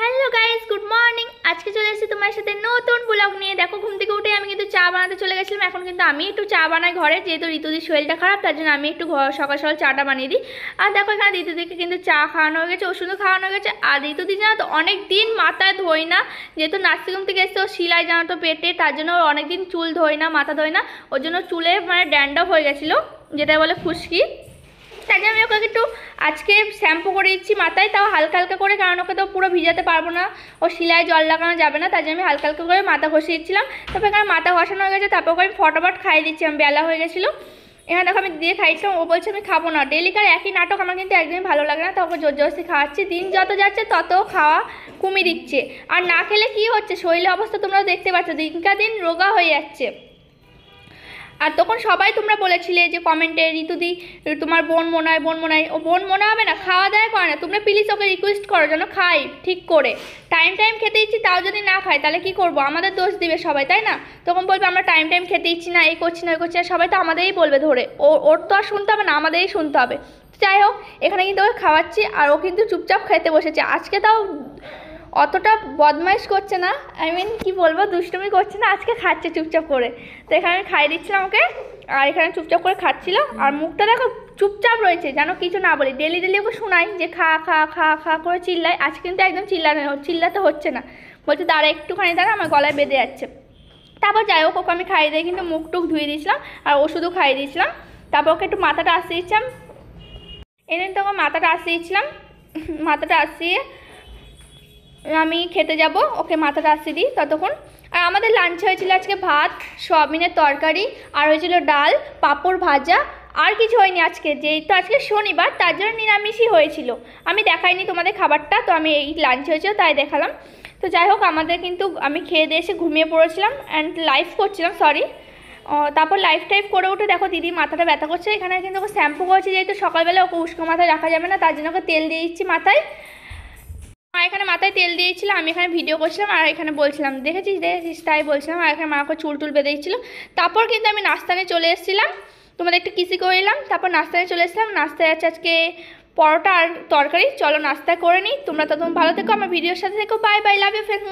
Hello guys, good morning. আজকে চলে এসেছি তোমার সাথে নতুন ব্লগ নিয়ে। দেখো, ঘুম থেকে উঠে আমি কিন্তু চা বানাতে চলে গেছিলাম। এখন কিন্তু আমি একটু চা বানাই ঘরে, যেহেতু ঋতুদির শরীরটা খারাপ, তার জন্য আমি একটু সকাল সকাল চাটা বানিয়ে দিই। আর দেখো, এখানে ঋতুদিকে কিন্তু চা খাওয়ানো হয়ে গেছে, ওষুধও খাওয়ানো হয়ে গেছে। আর ঋতুদি জানো তো অনেক দিন মাথায় ধোয় না, যেহেতু নার্সিংহোম থেকে এসছে, ও সিলাই জানো তো পেটে, তার জন্য ওর অনেকদিন চুল ধোয় না, মাথা ধোয় না। ওর জন্য চুলে মানে ড্যান্ড্রফ হয়ে গেছিলো, যেটা বলে খুশকি। তাই জন্য আমি ওকে একটু আজকে শ্যাম্পু করে দিচ্ছি মাথায়, তাও হালকা হালকা করে, কারণ ওকে তো পুরো ভিজাতে পারবো না, ও শিলায় জল লাগানো যাবে না, তাই জন্য আমি হালকা হালকা করে মাথা ঘষে দিচ্ছিলাম। তারপর এখানে মাথা ঘষানো হয়ে গেছে, তারপর ওকে আমি ফটাফট খাইয়ে দিচ্ছি, আমি বেলা হয়ে গেছিলো। এখানে দেখো আমি দিয়ে খাইছিলাম, ও বলছে আমি খাবো না। ডেলিকার একই নাটক, আমার কিন্তু একদিনই ভালো লাগে না, তো ওকে জোর জবরদস্তি খাওয়াচ্ছি। দিন যত যাচ্ছে তত খাওয়া কমিয়ে দিচ্ছে, আর না খেলে কী হচ্ছে, শরীরের অবস্থা তোমরা দেখতে পাচ্ছ, দিনকা দিন রোগা হয়ে যাচ্ছে। আর তখন সবাই তোমরা বলেছিলে যে কমেন্টে, ঋতুদি তোমার বোন মনে হয়, বোন মনে হয়। ও বোন মনে হবে না, খাওয়া দাওয়া করে না। তোমরা প্লিজ ওকে রিকোয়েস্ট করো যেন খাই ঠিক করে, টাইম টাইম খেতে ইচ্ছি, তাও যদি না খায় তাহলে কি করবো? আমাদের দোষ দিবে সবাই, তাই না? তখন বলবে আমরা টাইম টাইম খেতে ইচ্ছি না, এই করছি না, ওই করছি না, সবাই তো আমাদেরই বলবে ধরে। ওর তো আর শুনতে হবে না, আমাদেরই শুনতে হবে। যাই হোক, এখানে কিন্তু ওকে খাওয়াচ্ছি, আর ও কিন্তু চুপচাপ খেতে বসেছে। আজকে তাও অতটা বদমাইশ করছে না, কি বলবো, দুষ্টুমি করছে না, আজকে খাচ্ছে চুপচাপ করে। তো এখানে আমি খাইয়ে দিচ্ছিলাম ওকে, আর এখানে চুপচাপ করে খাচ্ছিল। আর মুখটা দেখো চুপচাপ রয়েছে, যেন কিছু না বলি। ডেলি ডেলি ওকে শোনাই যে খা খা খা খা করে চিল্লাই, আজকে কিন্তু একদম চিল্লাতে হচ্ছে না, বলছে দাঁড়া একটুখানি দাঁড়া, আমার গলায় বেঁধে যাচ্ছে। তারপর যাই হোক, ওকে আমি খাইয়ে দিয়ে কিন্তু মুখ টুক ধুয়ে দিয়েছিলাম, আর ওষুধও খাইয়ে দিয়েছিলাম। তারপর ওকে একটু মাথাটা আসতে দিচ্ছিলাম, এদিন তো ওকে মাথাটা আসতে দিচ্ছিলাম। মাথাটা আসিয়ে আমি খেতে যাব, ওকে মাথাটা আসতে দিই ততক্ষণ। আর আমাদের লাঞ্চে হয়েছিল আজকে ভাত, সয়াবিনের তরকারি, আর হয়েছিল ডাল, পাঁপড় ভাজা, আর কিছু হয়নি আজকে, যেহেতু আজকে শনিবার, তার জন্য নিরামিষই হয়েছিল। আমি দেখাইনি তোমাদের খাবারটা, তো আমি এই লাঞ্চ হয়েছিল তাই দেখালাম। তো যাই হোক, আমাদের কিন্তু আমি খেয়ে দিয়ে এসে ঘুমিয়ে পড়েছিলাম, অ্যান্ড লাইভ করছিলাম, সরি। তারপর লাইভ টাইভ করে উঠে দেখো দিদি মাথাটা ব্যথা করছে। এখানে কিন্তু ওকে শ্যাম্পু করেছি, যেহেতু সকালবেলা ওকে উষ্ণ মাথায় রাখা যাবে না, তার জন্য ওকে তেল দিয়ে দিচ্ছি মাথায়। মা এখানে মাথায় তেল দিয়েছিল, আমি এখানে ভিডিও করছিলাম, আর এখানে বলছিলাম দেখেছিস দেখেছিস, তাই বলছিলাম। আর এখানে মা ওকে চুল টুল বেঁধে দিচ্ছিলো। তারপর কিন্তু আমি নাস্তানে চলে এসেছিলাম, তোমাদের একটু কিসি করে নিলাম। তারপর নাস্তানে চলে এসেছিলাম, নাস্তায় আছে আজকে পরোটা আর তরকারি। চলো নাস্তা করে নিই, তোমরা তখন ভালো থেকো, আমার ভিডিওর সাথে থেকো। Bye bye, love you friend.